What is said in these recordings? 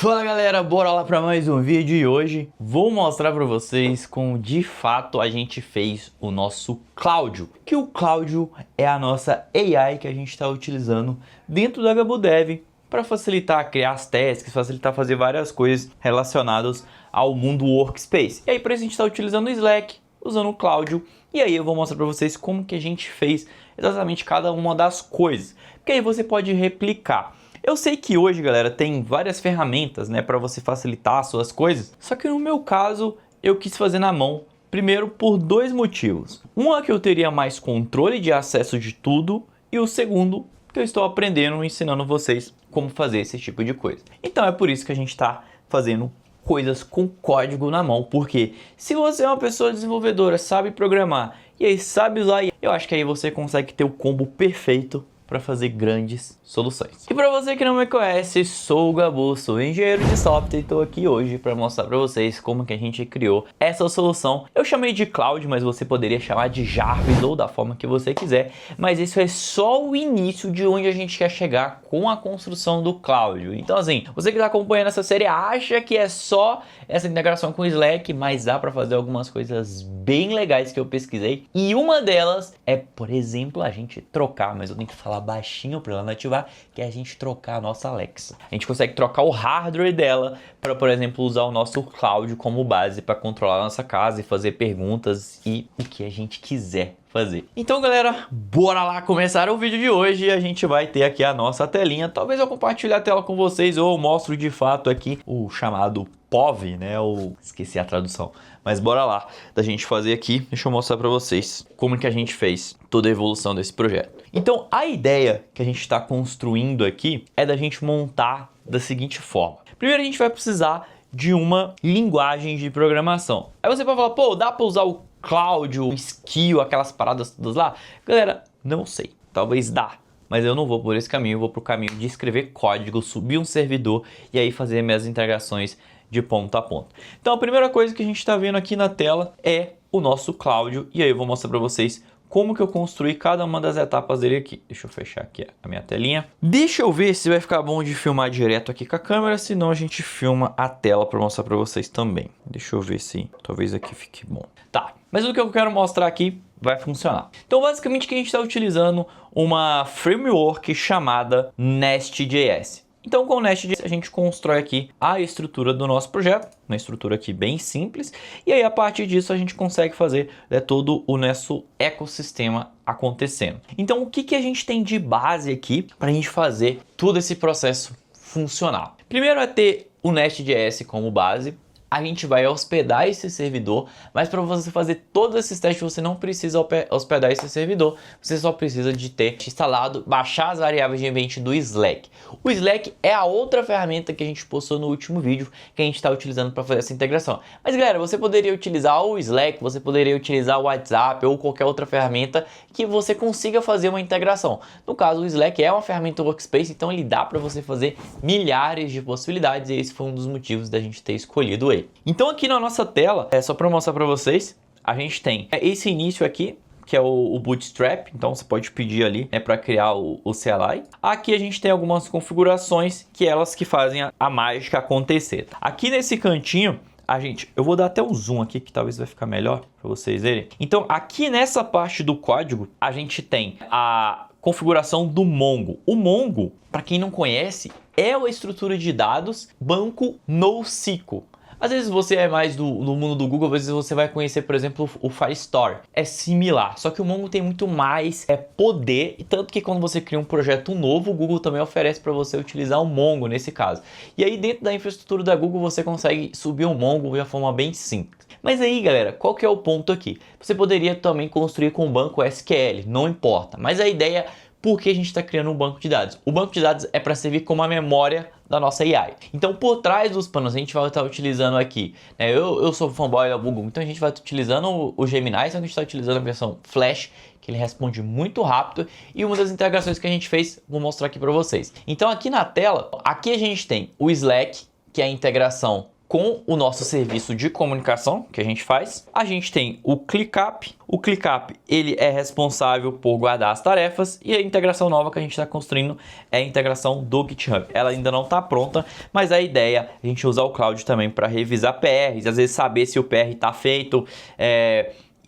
Fala galera, bora lá para mais um vídeo e hoje vou mostrar para vocês como de fato a gente fez o nosso Cláudio. Que o Cláudio é a nossa AI que a gente está utilizando dentro do HBuDev para facilitar criar as tasks, facilitar fazer várias coisas relacionadas ao mundo Workspace. E aí para isso a gente está utilizando o Slack, usando o Cláudio, e aí eu vou mostrar para vocês como que a gente fez exatamente cada uma das coisas, porque aí você pode replicar. Eu sei que hoje, galera, tem várias ferramentas, né, para você facilitar as suas coisas, só que no meu caso eu quis fazer na mão, primeiro por dois motivos. Um é que eu teria mais controle de acesso de tudo, e o segundo, que eu estou aprendendo e ensinando vocês como fazer esse tipo de coisa. Então é por isso que a gente está fazendo coisas com código na mão, porque se você é uma pessoa desenvolvedora, sabe programar e aí sabe usar, eu acho que aí você consegue ter o combo perfeito para fazer grandes soluções. E para você que não me conhece, sou o Gabu, sou engenheiro de software e estou aqui hoje para mostrar para vocês como que a gente criou essa solução. Eu chamei de Cloud, mas você poderia chamar de Jarvis ou da forma que você quiser, mas isso é só o início de onde a gente quer chegar com a construção do Cloud. Então assim, você que está acompanhando essa série acha que é só essa integração com o Slack, mas dá para fazer algumas coisas bem legais que eu pesquisei, e uma delas é, por exemplo, a gente trocar, mas eu tenho que falar baixinho para ela não ativar, que é a gente trocar a nossa Alexa. A gente consegue trocar o hardware dela para, por exemplo, usar o nosso Cloud como base para controlar a nossa casa e fazer perguntas e o que a gente quiser fazer. Então galera, bora lá começar o vídeo de hoje e a gente vai ter aqui a nossa telinha. Talvez eu compartilhe a tela com vocês ou eu mostro de fato aqui o chamado POV, né? Ou esqueci a tradução. Mas bora lá da gente fazer aqui. Deixa eu mostrar para vocês como que a gente fez toda a evolução desse projeto. Então a ideia que a gente está construindo aqui é da gente montar da seguinte forma. Primeiro a gente vai precisar de uma linguagem de programação. Aí você pode falar, pô, dá para usar o Cláudio, o Skill, aquelas paradas todas lá? Galera, não sei. Talvez dá. Mas eu não vou por esse caminho. Eu vou para o caminho de escrever código, subir um servidor e aí fazer minhas integrações de ponta a ponta. Então a primeira coisa que a gente está vendo aqui na tela é o nosso Cláudio. E aí eu vou mostrar para vocês como que eu construí cada uma das etapas dele aqui. Deixa eu fechar aqui a minha telinha. Deixa eu ver se vai ficar bom de filmar direto aqui com a câmera, senão a gente filma a tela para mostrar para vocês também. Deixa eu ver se talvez aqui fique bom. Tá, mas o que eu quero mostrar aqui vai funcionar. Então basicamente que a gente está utilizando uma framework chamada Nest.js. Então com o Nest.js a gente constrói aqui a estrutura do nosso projeto, uma estrutura aqui bem simples, e aí a partir disso a gente consegue fazer todo o nosso ecossistema acontecendo. Então o que a gente tem de base aqui para a gente fazer todo esse processo funcionar? Primeiro é ter o Nest.js como base. A gente vai hospedar esse servidor, mas para você fazer todos esses testes você não precisa hospedar esse servidor, você só precisa de ter instalado, baixar as variáveis de ambiente do Slack. O Slack é a outra ferramenta que a gente postou no último vídeo que a gente está utilizando para fazer essa integração. Mas galera, você poderia utilizar o Slack, você poderia utilizar o WhatsApp ou qualquer outra ferramenta que você consiga fazer uma integração. No caso, o Slack é uma ferramenta Workspace, então ele dá para você fazer milhares de possibilidades e esse foi um dos motivos da gente ter escolhido ele. Então aqui na nossa tela, é só para mostrar para vocês, a gente tem esse início aqui, que é o Bootstrap, então você pode pedir ali para criar o CLI. Aqui a gente tem algumas configurações que elas que fazem a mágica acontecer. Aqui nesse cantinho, eu vou dar até um zoom aqui que talvez vai ficar melhor para vocês verem. Então aqui nessa parte do código, a gente tem a configuração do Mongo. O Mongo, para quem não conhece, é uma estrutura de dados banco NoSQL. Às vezes você é mais do mundo do Google, às vezes você vai conhecer, por exemplo, o Firestore. É similar, só que o Mongo tem muito mais poder, e tanto que quando você cria um projeto novo, o Google também oferece para você utilizar o Mongo nesse caso. E aí dentro da infraestrutura da Google você consegue subir o Mongo de uma forma bem simples. Mas aí galera, qual que é o ponto aqui? Você poderia também construir com o banco SQL, não importa. Mas a ideia, por que a gente está criando um banco de dados? O banco de dados é para servir como a memória da nossa AI. Então por trás dos panos a gente vai estar utilizando aqui, né? Eu sou fanboy da Google, então a gente vai estar utilizando o Gemini, então a gente está utilizando a versão Flash, que ele responde muito rápido, e uma das integrações que a gente fez, vou mostrar aqui para vocês. Então aqui na tela, aqui a gente tem o Slack, que é a integração com o nosso serviço de comunicação que a gente faz. A gente tem o ClickUp. O ClickUp, ele é responsável por guardar as tarefas, e a integração nova que a gente está construindo é a integração do GitHub. Ela ainda não está pronta, mas a ideia é a gente usar o Cloud também para revisar PRs, às vezes saber se o PR está feito,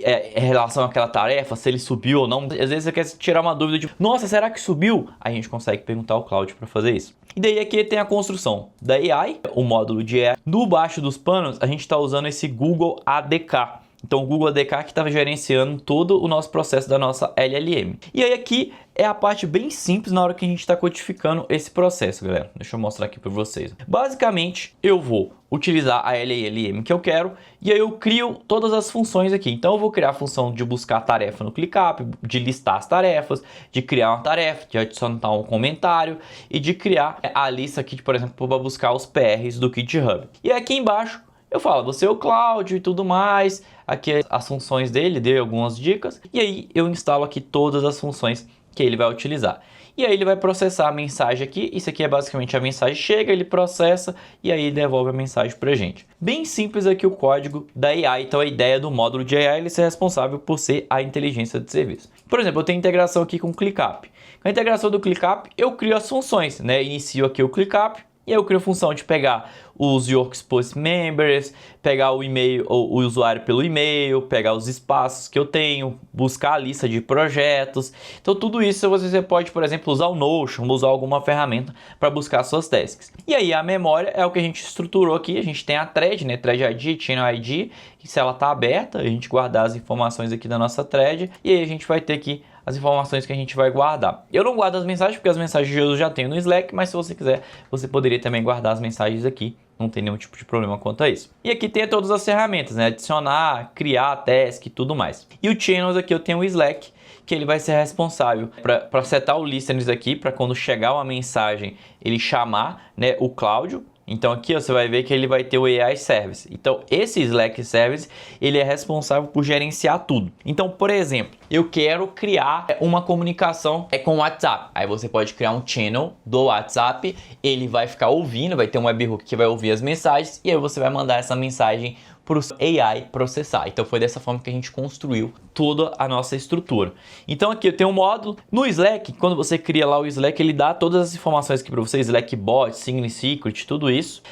em relação àquela tarefa, se ele subiu ou não. Às vezes você quer tirar uma dúvida de, nossa, será que subiu? A gente consegue perguntar ao Cloud para fazer isso. E daí aqui tem a construção da AI, o módulo de AI. No baixo dos panos, a gente está usando esse Google ADK. Então o Google ADK que estava gerenciando todo o nosso processo da nossa LLM. E aí aqui é a parte bem simples na hora que a gente está codificando esse processo, galera. Deixa eu mostrar aqui para vocês. Basicamente, eu vou utilizar a LLM que eu quero, e aí eu crio todas as funções aqui. Então eu vou criar a função de buscar tarefa no ClickUp, de listar as tarefas, de criar uma tarefa, de adicionar um comentário e de criar a lista aqui, por exemplo, para buscar os PRs do GitHub. E aqui embaixo eu falo, você é o Cloud e tudo mais. Aqui as funções dele, dei algumas dicas. E aí eu instalo aqui todas as funções que ele vai utilizar. E aí ele vai processar a mensagem aqui. Isso aqui é basicamente a mensagem chega, ele processa e aí devolve a mensagem pra gente. Bem simples aqui o código da AI. Então a ideia do módulo de AI é ele ser responsável por ser a inteligência de serviço. Por exemplo, eu tenho integração aqui com o ClickUp. Com a integração do ClickUp, eu crio as funções, né? Inicio aqui o ClickUp. E aí eu crio a função de pegar os Workspace Members, pegar o e-mail, o usuário pelo e-mail, pegar os espaços que eu tenho, buscar a lista de projetos. Então tudo isso você pode, por exemplo, usar o Notion, usar alguma ferramenta para buscar suas tasks. E aí a memória é o que a gente estruturou aqui. A gente tem a thread, né? Thread ID, Channel ID. E se ela está aberta, a gente guardar as informações aqui da nossa thread. E aí a gente vai ter aqui as informações que a gente vai guardar. Eu não guardo as mensagens porque as mensagens eu já tenho no Slack, mas se você quiser, você poderia também guardar as mensagens aqui. Não tem nenhum tipo de problema quanto a isso. E aqui tem todas as ferramentas, né? Adicionar, criar, task e tudo mais. E o Channels aqui eu tenho o Slack, que ele vai ser responsável para setar o listeners aqui, para quando chegar uma mensagem, ele chamar, né, o Cláudio. Então aqui você vai ver que ele vai ter o AI Service. Então esse Slack Service, ele é responsável por gerenciar tudo. Então, por exemplo, eu quero criar uma comunicação com o WhatsApp. Aí você pode criar um channel do WhatsApp, ele vai ficar ouvindo, vai ter um webhook que vai ouvir as mensagens e aí você vai mandar essa mensagem para o AI processar. Então foi dessa forma que a gente construiu toda a nossa estrutura. Então aqui eu tenho um módulo. No Slack, quando você cria lá o Slack, ele dá todas as informações aqui para você, Slack Bot, Signal Secret, tudo isso.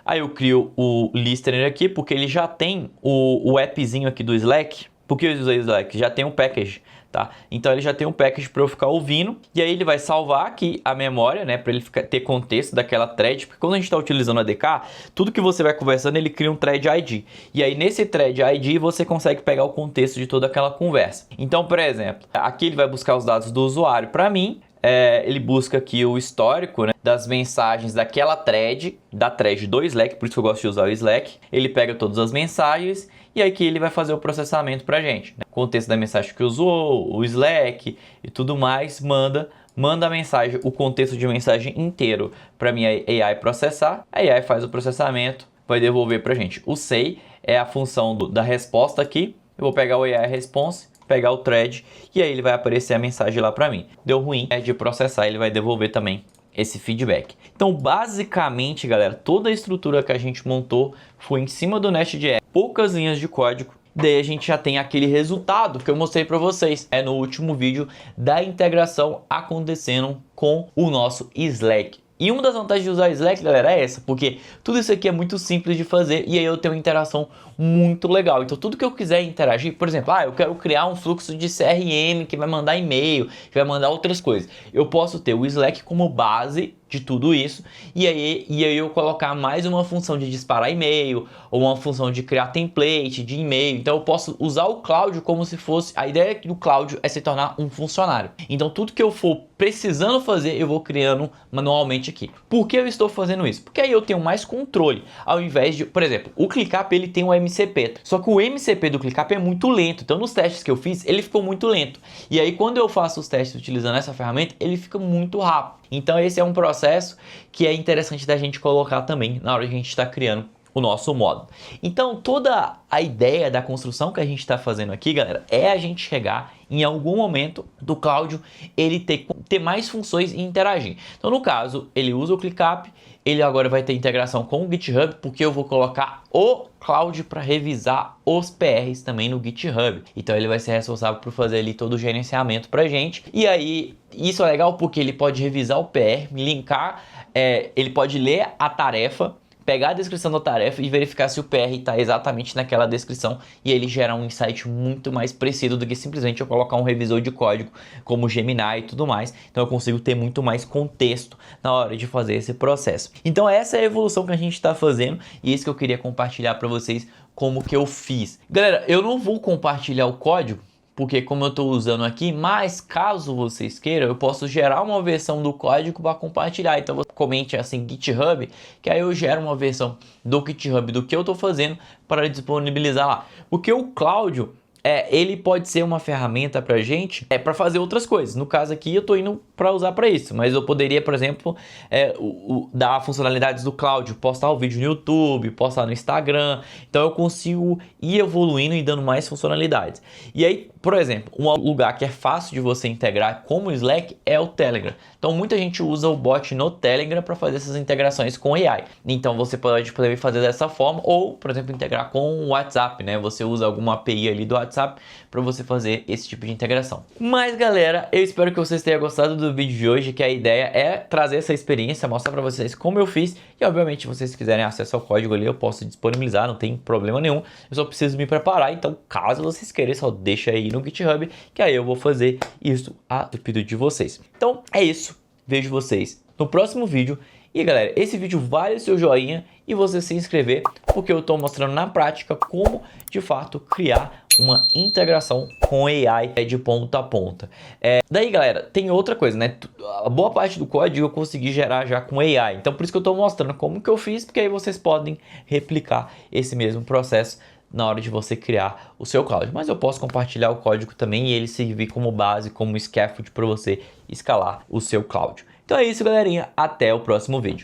Aí eu crio o listener aqui, porque ele já tem o appzinho aqui do Slack. Porque eu usei o Slack, já tem um package, tá? Então ele já tem um package para eu ficar ouvindo, e aí ele vai salvar aqui a memória, né, para ele ter contexto daquela thread, porque quando a gente está utilizando a DK, tudo que você vai conversando, ele cria um thread ID. E aí nesse thread ID você consegue pegar o contexto de toda aquela conversa. Então, por exemplo, aqui ele vai buscar os dados do usuário para mim. Ele busca aqui o histórico, né, das mensagens daquela thread, da thread do Slack, por isso que eu gosto de usar o Slack. Ele pega todas as mensagens e aqui ele vai fazer o processamento pra gente, né? O contexto da mensagem que usou, o Slack e tudo mais, manda a mensagem, o contexto de mensagem inteiro para minha AI processar. A AI faz o processamento, vai devolver pra gente. O say é a função da resposta aqui. Eu vou pegar o AI Response, pegar o thread e aí ele vai aparecer a mensagem lá para mim. Deu ruim, é de processar, ele vai devolver também esse feedback. Então, basicamente, galera, toda a estrutura que a gente montou foi em cima do Nest.js, poucas linhas de código. Daí a gente já tem aquele resultado que eu mostrei para vocês no último vídeo da integração acontecendo com o nosso Slack. E uma das vantagens de usar Slack, galera, é essa, porque tudo isso aqui é muito simples de fazer e aí eu tenho uma interação muito legal. Então tudo que eu quiser interagir, por exemplo, eu quero criar um fluxo de CRM que vai mandar e-mail, que vai mandar outras coisas. Eu posso ter o Slack como base de tudo isso e aí eu colocar mais uma função de disparar e-mail ou uma função de criar template de e-mail. Então eu posso usar o Cláudio como se fosse, a ideia do Cláudio é se tornar um funcionário. Então tudo que eu for precisando fazer eu vou criando manualmente aqui. Por que eu estou fazendo isso? Porque aí eu tenho mais controle, ao invés de, por exemplo, o ClickUp ele tem um MCP, só que o MCP do ClickUp é muito lento. Então nos testes que eu fiz ele ficou muito lento e aí quando eu faço os testes utilizando essa ferramenta ele fica muito rápido. Então esse é um processo que é interessante da gente colocar também na hora que a gente está criando o nosso módulo. Então toda a ideia da construção que a gente está fazendo aqui, galera, é a gente chegar em algum momento do Cláudio ele ter mais funções e interagir. Então no caso ele usa o ClickUp ele agora vai ter integração com o GitHub, porque eu vou colocar o Cloud para revisar os PRs também no GitHub. Então ele vai ser responsável por fazer ali todo o gerenciamento pra gente. E aí, isso é legal porque ele pode revisar o PR, me linkar, ele pode ler a tarefa, pegar a descrição da tarefa e verificar se o PR está exatamente naquela descrição, e ele gera um insight muito mais preciso do que simplesmente eu colocar um revisor de código como Gemini e tudo mais. Então eu consigo ter muito mais contexto na hora de fazer esse processo. Então essa é a evolução que a gente está fazendo, e isso que eu queria compartilhar para vocês como que eu fiz. Galera, eu não vou compartilhar o código porque como eu estou usando aqui, mas caso vocês queiram, eu posso gerar uma versão do código para compartilhar. Então você comente assim GitHub, que aí eu gero uma versão do GitHub do que eu estou fazendo para disponibilizar lá. Porque o Cláudio, ele pode ser uma ferramenta para gente para fazer outras coisas. No caso aqui eu estou indo para usar para isso, mas eu poderia, por exemplo, dar funcionalidades do Cláudio, postar o vídeo no YouTube, postar no Instagram. Então eu consigo ir evoluindo e dando mais funcionalidades. E aí, por exemplo, um lugar que é fácil de você integrar como o Slack é o Telegram. Então muita gente usa o bot no Telegram para fazer essas integrações com AI. Então você pode fazer dessa forma, ou, por exemplo, integrar com o WhatsApp, né? Você usa alguma API ali do WhatsApp para você fazer esse tipo de integração. Mas galera, eu espero que vocês tenham gostado do vídeo de hoje, que a ideia é trazer essa experiência, mostrar para vocês como eu fiz, e obviamente se vocês quiserem acesso ao código ali, eu posso disponibilizar, não tem problema nenhum. Eu só preciso me preparar, então caso vocês queiram, só deixa aí no GitHub, que aí eu vou fazer isso a pedido de vocês. Então é isso, vejo vocês no próximo vídeo. E galera, esse vídeo vale o seu joinha e você se inscrever, porque eu estou mostrando na prática como de fato criar uma integração com AI de ponta a ponta. Daí galera, tem outra coisa, né? A boa parte do código eu consegui gerar já com AI, então por isso que eu estou mostrando como que eu fiz, porque aí vocês podem replicar esse mesmo processo na hora de você criar o seu cloud. Mas eu posso compartilhar o código também e ele servir como base, como scaffold para você escalar o seu cloud. Então é isso galerinha, até o próximo vídeo.